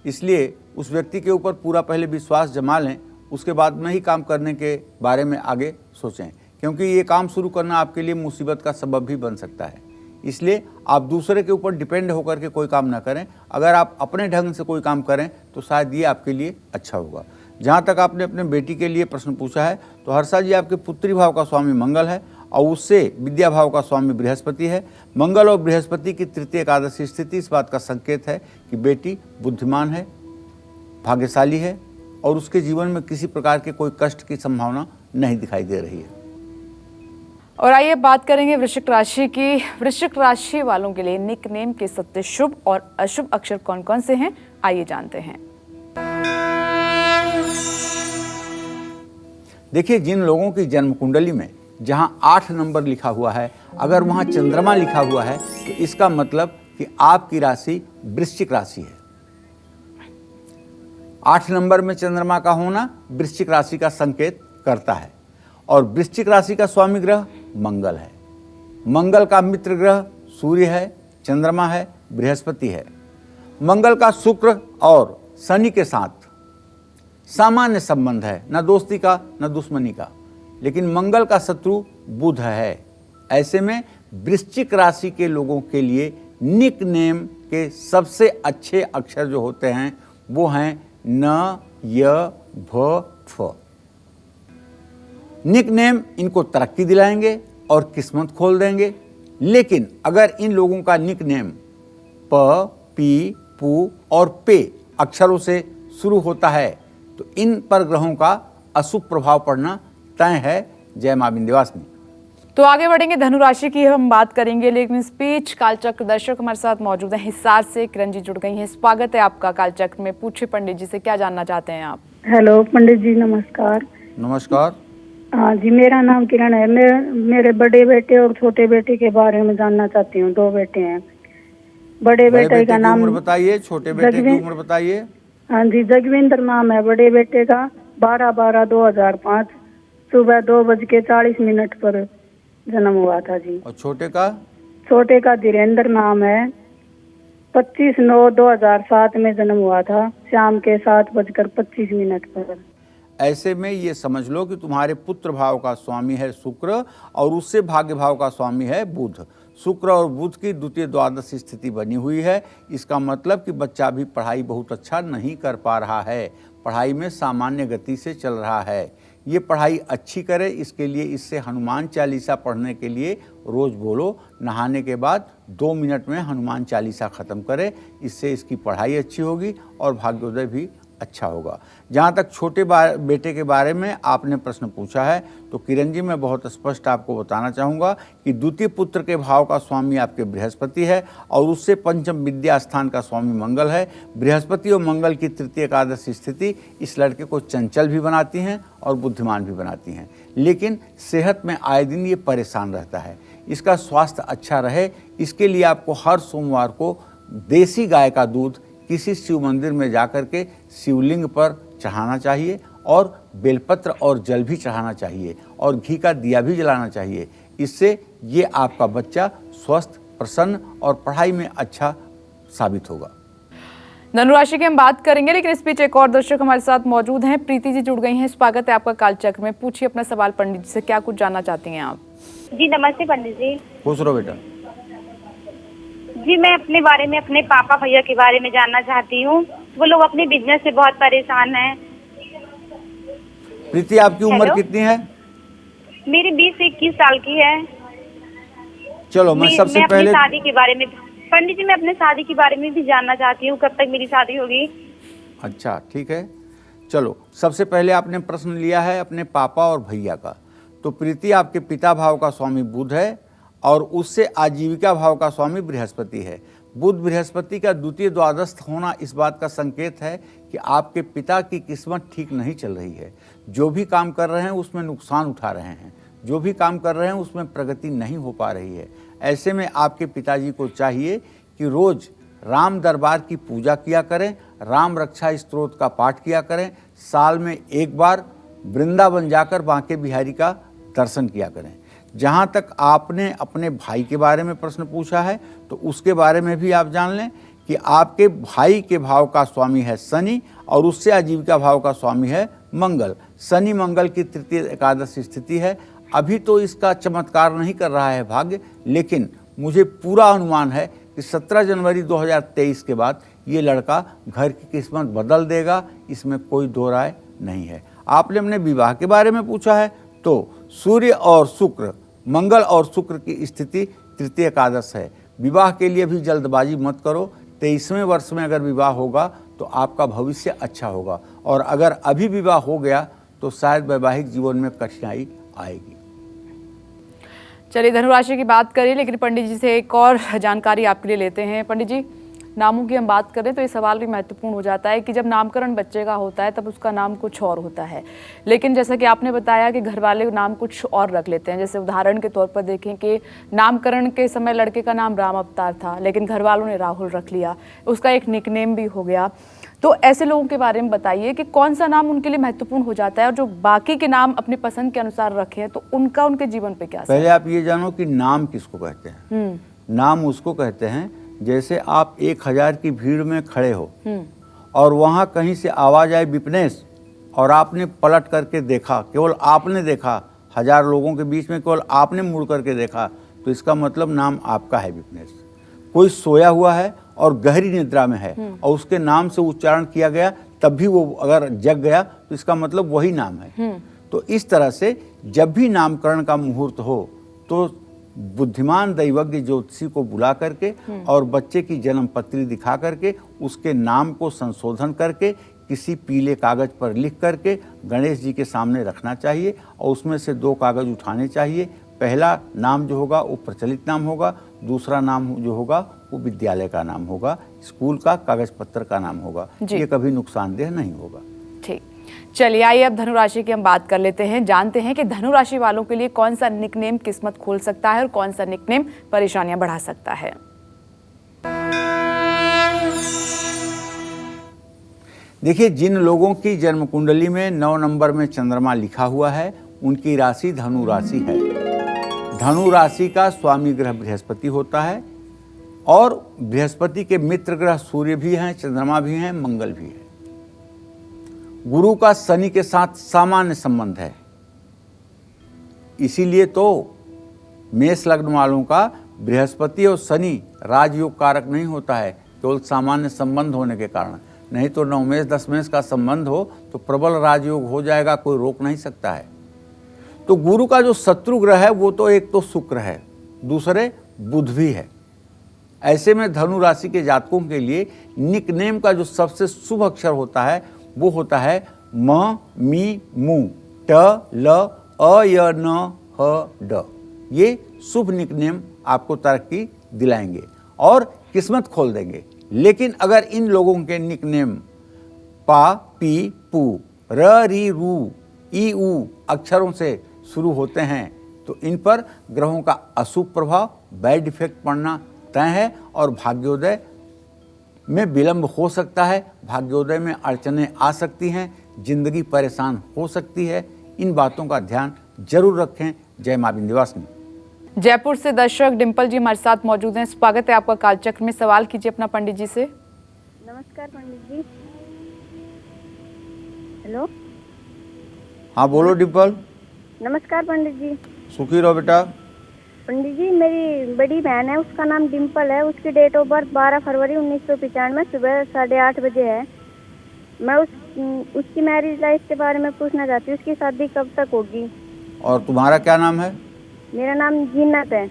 इसलिए उस व्यक्ति के ऊपर पूरा पहले विश्वास जमा लें, उसके बाद में ही काम करने के बारे में आगे सोचें, क्योंकि ये काम शुरू करना आपके लिए मुसीबत का सबब भी बन सकता है। इसलिए आप दूसरे के ऊपर डिपेंड होकर के कोई काम ना करें। अगर आप अपने ढंग से कोई काम करें तो शायद ये आपके लिए अच्छा होगा। जहाँ तक आपने अपने बेटी के लिए प्रश्न पूछा है, तो हर्षा जी आपके पुत्री भाव का स्वामी मंगल है और उससे विद्या भाव का स्वामी बृहस्पति है। मंगल और बृहस्पति की तृतीय एकादशी स्थिति इस बात का संकेत है कि बेटी बुद्धिमान है, भाग्यशाली है और उसके जीवन में किसी प्रकार के कोई कष्ट की संभावना नहीं दिखाई दे रही है। और आइए बात करेंगे वृश्चिक राशि की। वृश्चिक राशि वालों के लिए निक नेम के सबसे शुभ और अशुभ अक्षर कौन कौन से हैं, आइए जानते हैं। देखिए, जिन लोगों की जन्म कुंडली में जहां 8 नंबर लिखा हुआ है, अगर वहां चंद्रमा लिखा हुआ है तो इसका मतलब कि आपकी राशि वृश्चिक राशि है। 8 नंबर में चंद्रमा का होना वृश्चिक राशि का संकेत करता है और वृश्चिक राशि का स्वामी ग्रह मंगल है। मंगल का मित्र ग्रह सूर्य है, चंद्रमा है, बृहस्पति है। मंगल का शुक्र और शनि के साथ सामान्य संबंध है, न दोस्ती का न दुश्मनी का, लेकिन मंगल का शत्रु बुध है। ऐसे में वृश्चिक राशि के लोगों के लिए निक नेम के सबसे अच्छे अक्षर जो होते हैं वो हैं न, य, भ, फ। निक नेम इनको तरक्की दिलाएंगे और किस्मत खोल देंगे। लेकिन अगर इन लोगों का निक नेम प, पी, पू और पे अक्षरों से शुरू होता है तो इन पर ग्रहों का अशुभ प्रभाव पड़ना तय है। जय मां विंध्यवासिनी। तो आगे बढ़ेंगे, धनु राशि की हम बात करेंगे, लेकिन इस बीच कालचक्र दर्शक हमारे साथ मौजूद हैं हिसार से। किरण जी जुड़ गई हैं, स्वागत है आपका कालचक्र में। पूछिए पंडित जी से, क्या जानना चाहते हैं आप? हेलो पंडित जी, नमस्कार। नमस्कार। हाँ जी, मेरा नाम किरण है। मेरे बड़े बेटे और छोटे बेटे के बारे में जानना चाहती हूँ। 2 बेटे हैं। बड़े बेटे का नाम उम्र बताइए, छोटे बेटे की उम्र बताइए। हाँ जी, जगविंदर नाम है बड़े बेटे का। 12/12/2005 सुबह 2:40 पर जन्म हुआ था जी। और छोटे का? छोटे का धीरेन्द्र नाम है। 25/9/2007 में जन्म हुआ था, शाम के 7:25 पर। ऐसे में ये समझ लो कि तुम्हारे पुत्र भाव का स्वामी है शुक्र और उससे भाग्य भाव का स्वामी है बुध। शुक्र और बुध की द्वितीय द्वादश स्थिति बनी हुई है। इसका मतलब कि बच्चा भी पढ़ाई बहुत अच्छा नहीं कर पा रहा है, पढ़ाई में सामान्य गति से चल रहा है। ये पढ़ाई अच्छी करे, इसके लिए इससे हनुमान चालीसा पढ़ने के लिए रोज़ बोलो। नहाने के बाद 2 मिनट में हनुमान चालीसा ख़त्म करे, इससे इसकी पढ़ाई अच्छी होगी और भाग्योदय भी अच्छा होगा। जहाँ तक छोटे बेटे के बारे में आपने प्रश्न पूछा है तो किरण जी मैं बहुत स्पष्ट आपको बताना चाहूँगा कि द्वितीय पुत्र के भाव का स्वामी आपके बृहस्पति है और उससे पंचम विद्या स्थान का स्वामी मंगल है। बृहस्पति और मंगल की तृतीय एकादश स्थिति इस लड़के को चंचल भी बनाती हैं और बुद्धिमान भी बनाती हैं, लेकिन सेहत में आए दिन ये परेशान रहता है। इसका स्वास्थ्य अच्छा रहे, इसके लिए आपको हर सोमवार को देसी गाय का दूध किसी शिव मंदिर में जाकर के शिवलिंग पर चढ़ाना चाहिए और बेलपत्र और जल भी चढ़ाना चाहिए और घी का दिया भी जलाना चाहिए। इससे ये आपका बच्चा स्वस्थ, प्रसन्न और पढ़ाई में अच्छा साबित होगा। धनु राशि की हम बात करेंगे, लेकिन इस बीच एक और दर्शक हमारे साथ मौजूद हैं। प्रीति जी जुड़ गई हैं, स्वागत है आपका कालचक्र में। पूछिए अपना सवाल पंडित जी से, क्या कुछ जानना चाहती हैं आप? जी नमस्ते पंडित जी। खुश रहो बेटा। जी मैं अपने बारे में, अपने पापा भैया के बारे में जानना चाहती हूँ। वो लोग अपने बिजनेस से बहुत परेशान हैं। प्रीति आपकी उम्र कितनी है? मेरी 20 से 21 साल की है। चलो मैं सबसे पहले अपनी शादी के बारे में पंडित जी, मैं अपने शादी के बारे में भी जानना चाहती हूँ, कब तक मेरी शादी होगी? अच्छा ठीक है, चलो सबसे पहले आपने प्रश्न लिया है अपने पापा और भैया का। तो प्रीति आपके पिता भाव का स्वामी बुध है और उससे आजीविका भाव का स्वामी बृहस्पति है। बुध बृहस्पति का द्वितीय द्वादस्थ होना इस बात का संकेत है कि आपके पिता की किस्मत ठीक नहीं चल रही है। जो भी काम कर रहे हैं उसमें नुकसान उठा रहे हैं, जो भी काम कर रहे हैं उसमें प्रगति नहीं हो पा रही है। ऐसे में आपके पिताजी को चाहिए कि रोज़ राम दरबार की पूजा किया करें, राम रक्षा स्तोत्र का पाठ किया करें, साल में एक बार वृंदावन जाकर बांके बिहारी का दर्शन किया करें। जहाँ तक आपने अपने भाई के बारे में प्रश्न पूछा है तो उसके बारे में भी आप जान लें कि आपके भाई के भाव का स्वामी है शनि और उससे आजीविका भाव का स्वामी है मंगल। शनि मंगल की तृतीय एकादश स्थिति है। अभी तो इसका चमत्कार नहीं कर रहा है भाग्य, लेकिन मुझे पूरा अनुमान है कि 17 जनवरी 2023 के बाद ये लड़का घर की किस्मत बदल देगा, इसमें कोई दो राय नहीं है। आपने अपने विवाह के बारे में पूछा है तो सूर्य और शुक्र, मंगल और शुक्र की स्थिति तृतीय एकादश है। विवाह के लिए भी जल्दबाजी मत करो। 23वें वर्ष में अगर विवाह होगा तो आपका भविष्य अच्छा होगा, और अगर अभी विवाह हो गया तो शायद वैवाहिक जीवन में कठिनाई आएगी। चलिए धनु राशि की बात करें, लेकिन पंडित जी से एक और जानकारी आपके लिए लेते हैं। पंडित जी, नामों की हम बात करें तो ये सवाल भी महत्वपूर्ण हो जाता है कि जब नामकरण बच्चे का होता है तब उसका नाम कुछ और होता है, लेकिन जैसा कि आपने बताया कि घर वाले नाम कुछ और रख लेते हैं। जैसे उदाहरण के तौर पर देखें कि नामकरण के समय लड़के का नाम राम अवतार था, लेकिन घर वालों ने राहुल रख लिया, उसका एक निकनेम भी हो गया। तो ऐसे लोगों के बारे में बताइए कि कौन सा नाम उनके लिए महत्वपूर्ण हो जाता है, और जो बाकी के नाम अपनी पसंद के अनुसार रखे हैं तो उनका उनके जीवन पे क्या असर? पहले आप ये जानो कि नाम किसको कहते हैं। नाम उसको कहते हैं जैसे आप 1000 की भीड़ में खड़े हो और वहाँ कहीं से आवाज आए विपनेश, और आपने पलट करके देखा, केवल आपने देखा, 1000 लोगों के बीच में केवल आपने मुड़ करके देखा, तो इसका मतलब नाम आपका है विपनेश। कोई सोया हुआ है और गहरी निद्रा में है और उसके नाम से उच्चारण किया गया तब भी वो अगर जग गया तो इसका मतलब वही नाम है। तो इस तरह से जब भी नामकरण का मुहूर्त हो तो बुद्धिमान दैवज्ञ ज्योतिषी को बुला करके और बच्चे की जन्म पत्री दिखा करके उसके नाम को संशोधन करके किसी पीले कागज पर लिख करके गणेश जी के सामने रखना चाहिए और उसमें से 2 कागज उठाने चाहिए। पहला नाम जो होगा वो प्रचलित नाम होगा, दूसरा नाम जो होगा वो विद्यालय का नाम होगा, स्कूल का कागज पत्र का नाम होगा। ये कभी नुकसानदेह नहीं होगा। ठीक, चलिए आइए अब धनु राशि की हम बात कर लेते हैं। जानते हैं कि धनु राशि वालों के लिए कौन सा निकनेम किस्मत खोल सकता है और कौन सा निकनेम परेशानियां बढ़ा सकता है। देखिए, जिन लोगों की जन्म कुंडली में 9 नंबर में चंद्रमा लिखा हुआ है उनकी राशि धनु राशि है। धनु राशि का स्वामी ग्रह बृहस्पति होता है और बृहस्पति के मित्र ग्रह सूर्य भी हैं, चंद्रमा भी हैं, मंगल भी है। गुरु का शनि के साथ सामान्य संबंध है, इसीलिए तो मेष लग्न वालों का बृहस्पति और शनि राजयोग कारक नहीं होता है, केवल सामान्य संबंध होने के कारण। नहीं तो 9 मेष 10 मेष का संबंध हो तो प्रबल राजयोग हो जाएगा, कोई रोक नहीं सकता है। तो गुरु का जो शत्रु ग्रह है वो तो एक तो शुक्र है, दूसरे बुध भी है। ऐसे में धनु राशि के जातकों के लिए निकनेम का जो सबसे शुभ अक्षर होता है वो होता है म, मी, मु, ट, ल, अ, य, न, ह, ड। ये शुभ निकनेम आपको तरक्की दिलाएंगे और किस्मत खोल देंगे। लेकिन अगर इन लोगों के निकनेम पा, पी, पू, र, री, रू, ई, ऊ अक्षरों से शुरू होते हैं तो इन पर ग्रहों का अशुभ प्रभाव, बैड इफेक्ट पड़ना तय है और भाग्योदय में विलंब हो सकता है, भाग्योदय में अड़चनें आ सकती हैं, जिंदगी परेशान हो सकती है। इन बातों का ध्यान जरूर रखें। जय मां विंध्यवासिनी। जयपुर से दर्शक डिम्पल जी हमारे साथ मौजूद हैं। स्वागत है आपका कालचक्र में। सवाल कीजिए अपना पंडित जी से। नमस्कार पंडित जी। हेलो, हाँ बोलो डिम्पल। नमस्कार पंडित जी। सुखी रहो बेटा। पंडित जी, मेरी बड़ी बहन है, उसका नाम डिम्पल है। उसकी डेट ऑफ बर्थ 12 फरवरी 1995 सुबह 8:30 बजे है। मैं उसकी मैरिज लाइफ के बारे में पूछना चाहती हूँ, उसकी शादी कब तक होगी। और तुम्हारा क्या नाम है? मेरा नाम जीनत है।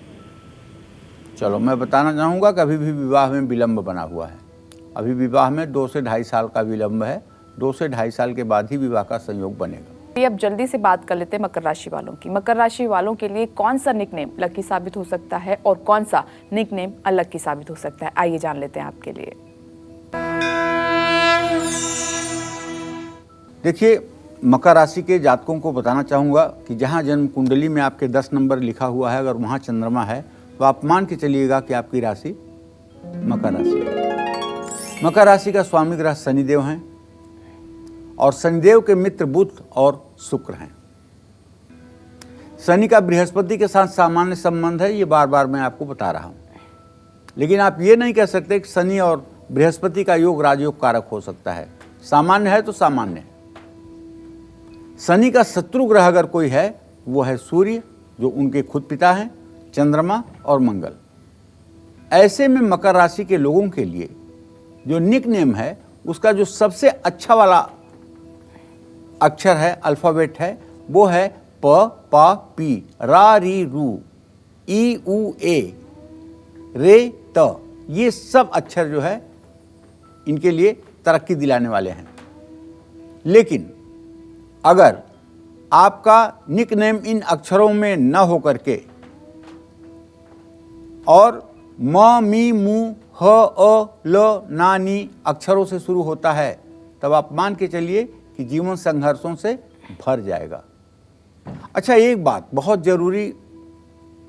चलो, मैं बताना चाहूँगा कि अभी भी विवाह में विलंब बना हुआ है। अभी विवाह में 2 से 2.5 साल का विलंब है। 2 से 2.5 साल के बाद ही विवाह का संयोग बनेगा। अब जल्दी से बात कर लेते हैं मकर राशि वालों की। मकर राशि वालों के लिए कौन सा निकनेम लकी साबित हो सकता है और कौन सा निकनेम अनलकी साबित हो सकता है, आइए जान लेते हैं आपके लिए। देखिए, मकर राशि के जातकों को बताना चाहूँगा कि जहाँ जन्म कुंडली में आपके 10 नंबर लिखा हुआ है, अगर वहाँ चंद्रमा है तो आप मान के चलिएगा कि आपकी राशि मकर राशि है। मकर राशि का स्वामी ग्रह शनिदेव हैं और शनिदेव के मित्र बुध और शुक्र हैं। शनि का बृहस्पति के साथ सामान्य संबंध है, ये बार बार मैं आपको बता रहा हूँ। लेकिन आप ये नहीं कह सकते कि शनि और बृहस्पति का योग राजयोग कारक हो सकता है। सामान्य है तो सामान्य है। शनि का शत्रु ग्रह अगर कोई है वो है सूर्य, जो उनके खुद पिता हैं, चंद्रमा और मंगल। ऐसे में मकर राशि के लोगों के लिए जो निकनेम है उसका जो सबसे अच्छा वाला अक्षर है, अल्फाबेट है, वो है प, पा, पी, रा, री, रू, ई, ऊ, ए, रे, त। ये सब अक्षर जो है इनके लिए तरक्की दिलाने वाले हैं। लेकिन अगर आपका निकनेम इन अक्षरों में न हो करके और म, मी, मु, ह, अ, ल, ना, नी अक्षरों से शुरू होता है तब आप मान के चलिए कि जीवन संघर्षों से भर जाएगा। अच्छा, एक बात बहुत जरूरी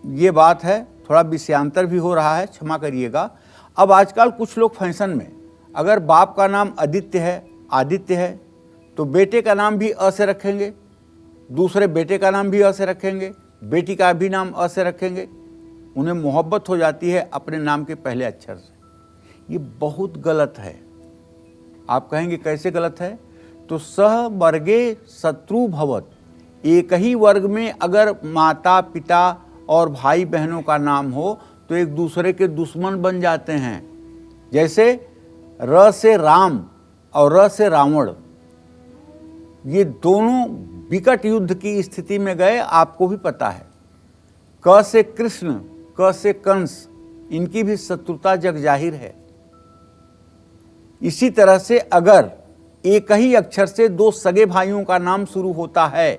ये बात है, थोड़ा विषयांतर भी हो रहा है, क्षमा करिएगा। अब आजकल कुछ लोग फैशन में अगर बाप का नाम आदित्य है तो बेटे का नाम भी अ से रखेंगे, दूसरे बेटे का नाम भी अ से रखेंगे, बेटी का भी नाम अ से रखेंगे। उन्हें मोहब्बत हो जाती है अपने नाम के पहले अक्षर से। ये बहुत गलत है। आप कहेंगे कैसे गलत है? तो सह वर्गे शत्रु भवत, एक ही वर्ग में अगर माता पिता और भाई बहनों का नाम हो तो एक दूसरे के दुश्मन बन जाते हैं। जैसे र से राम और र से रावण, ये दोनों विकट युद्ध की स्थिति में गए, आपको भी पता है। क से कृष्ण, क से कंस, इनकी भी शत्रुता जग जाहिर है। इसी तरह से अगर एक ही अक्षर से दो सगे भाइयों का नाम शुरू होता है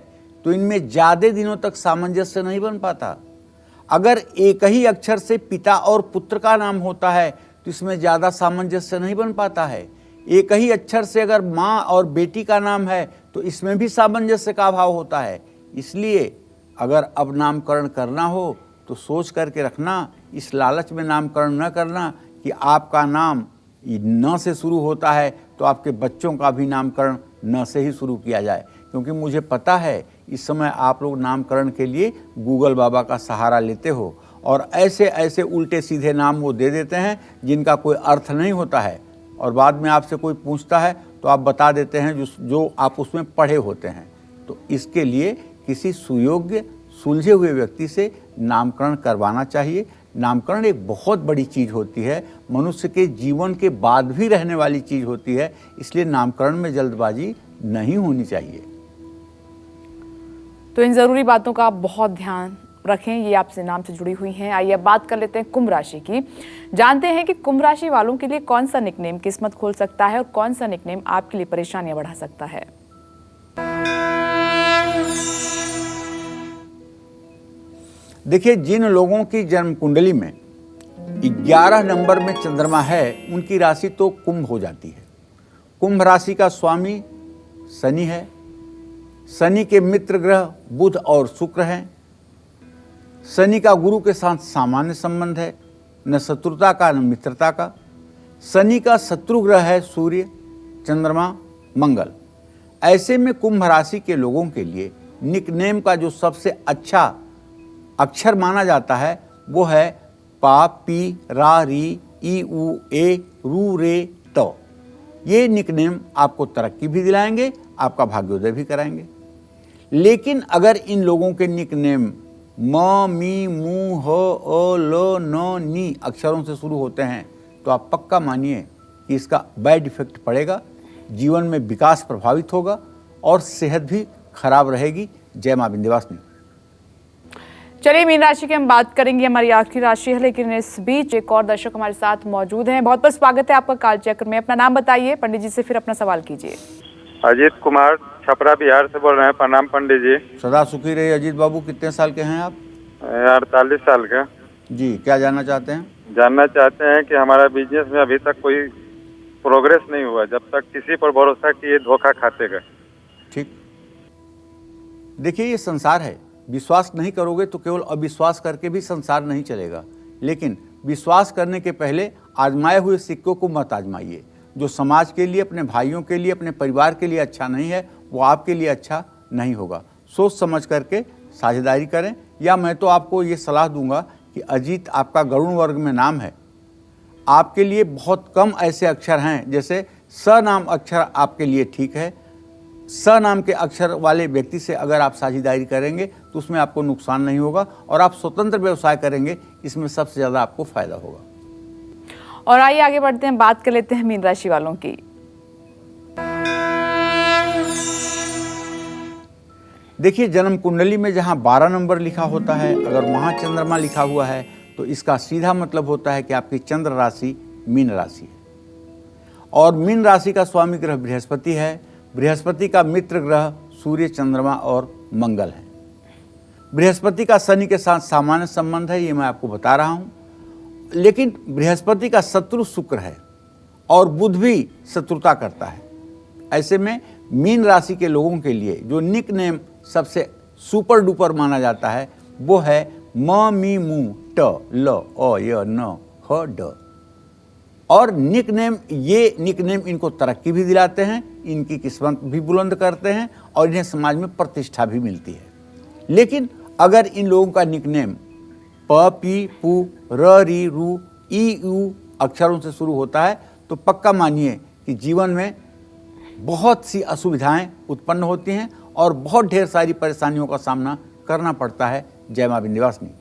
तो इनमें ज्यादा दिनों तक सामंजस्य नहीं बन पाता। अगर एक ही अक्षर से पिता और पुत्र का नाम होता है तो इसमें ज्यादा सामंजस्य नहीं बन पाता है। एक ही अक्षर से अगर माँ और बेटी का नाम है तो इसमें भी सामंजस्य का अभाव होता है। इसलिए अगर अब नामकरण करना हो तो सोच करके रखना, इस लालच में नामकरण न करना कि आपका नाम न से शुरू होता है तो आपके बच्चों का भी नामकरण न से ही शुरू किया जाए। क्योंकि मुझे पता है इस समय आप लोग नामकरण के लिए गूगल बाबा का सहारा लेते हो और ऐसे ऐसे उल्टे सीधे नाम वो दे देते हैं जिनका कोई अर्थ नहीं होता है, और बाद में आपसे कोई पूछता है तो आप बता देते हैं जो आप उसमें पढ़े होते हैं। तो इसके लिए किसी सुयोग्य सुलझे हुए व्यक्ति से नामकरण करवाना चाहिए। नामकरण एक बहुत बड़ी चीज़ होती है, मनुष्य के जीवन के बाद भी रहने वाली चीज़ होती है, इसलिए नामकरण में जल्दबाजी नहीं होनी चाहिए। तो इन ज़रूरी बातों का बहुत ध्यान रखें, ये आपसे नाम से जुड़ी हुई हैं। आइए अब बात कर लेते हैं कुंभ राशि की। जानते हैं कि कुंभ राशि वालों के लिए कौन सा निकनेम किस्मत खोल सकता है और कौन सा निकनेम आपके लिए परेशानियां बढ़ा सकता है। देखिए, जिन लोगों की जन्म कुंडली में 11 नंबर में चंद्रमा है उनकी राशि तो कुंभ हो जाती है। कुंभ राशि का स्वामी शनि है। शनि के मित्र ग्रह बुध और शुक्र हैं। शनि का गुरु के साथ सामान्य संबंध है, न शत्रुता का न मित्रता का। शनि का शत्रु ग्रह है सूर्य, चंद्रमा, मंगल। ऐसे में कुंभ राशि के लोगों के लिए निकनेम का जो सबसे अच्छा अक्षर माना जाता है वो है पा, पी, रा, री, ई, उ, ए, रू, रे, त। ये निकनेम आपको तरक्की भी दिलाएंगे, आपका भाग्योदय भी कराएंगे। लेकिन अगर इन लोगों के निकनेम म, मी, मू, ह, अ, ल, न, नी अक्षरों से शुरू होते हैं तो आप पक्का मानिए कि इसका बैड इफेक्ट पड़ेगा, जीवन में विकास प्रभावित होगा और सेहत भी खराब रहेगी। जय मां विंध्यवासिनी। चलिए, मीन राशि की हम बात करेंगे, हमारी आखिरी राशि है, लेकिन इस बीच एक और दर्शक हमारे साथ मौजूद हैं। बहुत बहुत स्वागत है आपका कालचक्र में। अपना नाम बताइए पंडित जी से, फिर अपना सवाल कीजिए। अजीत कुमार, छपरा बिहार से बोल रहे हैं। प्रणाम पंडित जी। सदा सुखी रहिए अजीत बाबू। कितने साल के हैं आप? 48 साल का। जी, क्या जानना चाहते हैं? जानना चाहते हैं कि हमारा बिजनेस में अभी तक कोई प्रोग्रेस नहीं हुआ, जब तक किसी पर भरोसा किए धोखा खाते गए। ठीक, देखिए ये संसार है, विश्वास नहीं करोगे तो केवल अविश्वास करके भी संसार नहीं चलेगा। लेकिन विश्वास करने के पहले आजमाए हुए सिक्कों को मत आजमाइए। जो समाज के लिए, अपने भाइयों के लिए, अपने परिवार के लिए अच्छा नहीं है वो आपके लिए अच्छा नहीं होगा। सोच समझ करके साझेदारी करें। या मैं तो आपको ये सलाह दूंगा कि अजीत आपका गरुण वर्ग में नाम है, आपके लिए बहुत कम ऐसे अक्षर हैं, जैसे स नाम अक्षर आपके लिए ठीक है। स नाम के अक्षर वाले व्यक्ति से अगर आप साझेदारी करेंगे तो उसमें आपको नुकसान नहीं होगा और आप स्वतंत्र व्यवसाय करेंगे, इसमें सबसे ज़्यादा आपको फायदा होगा। और आइए आगे बढ़ते हैं, बात कर लेते हैं मीन राशि वालों की। देखिए, जन्म कुंडली में जहाँ 12 नंबर लिखा होता है, अगर वहाँ चंद्रमा लिखा हुआ है तो इसका सीधा मतलब होता है कि आपकी चंद्र राशि मीन राशि है। और मीन राशि का स्वामी ग्रह बृहस्पति है। बृहस्पति का मित्र ग्रह सूर्य, चंद्रमा और मंगल है। बृहस्पति का शनि के साथ सामान्य संबंध है, ये मैं आपको बता रहा हूँ। लेकिन बृहस्पति का शत्रु शुक्र है और बुध भी शत्रुता करता है। ऐसे में मीन राशि के लोगों के लिए जो निक नेम सबसे सुपर डुपर माना जाता है वो है म, मी, मू, ट, ल, अ, य, न, ह, ड। और निक नेम, ये निक नेम इनको तरक्की भी दिलाते हैं, इनकी किस्मत भी बुलंद करते हैं और इन्हें समाज में प्रतिष्ठा भी मिलती है। लेकिन अगर इन लोगों का निक नेम प, पी, पू, र, री, रू, ई, उ अक्षरों से शुरू होता है तो पक्का मानिए कि जीवन में बहुत सी असुविधाएं उत्पन्न होती हैं और बहुत ढेर सारी परेशानियों का सामना करना पड़ता है। जय मां विंध्यवासिनी।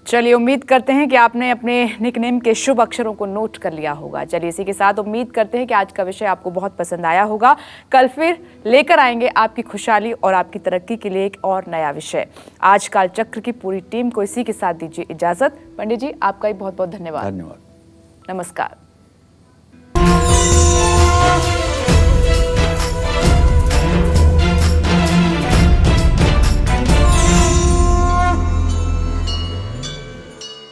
चलिए, उम्मीद करते हैं कि आपने अपने निकनेम के शुभ अक्षरों को नोट कर लिया होगा। चलिए, इसी के साथ उम्मीद करते हैं कि आज का विषय आपको बहुत पसंद आया होगा। कल फिर लेकर आएंगे आपकी खुशहाली और आपकी तरक्की के लिए एक और नया विषय। आज काल चक्र की पूरी टीम को इसी के साथ दीजिए इजाजत। पंडित जी, आपका भी बहुत बहुत धन्यवाद। धन्यवाद। नमस्कार।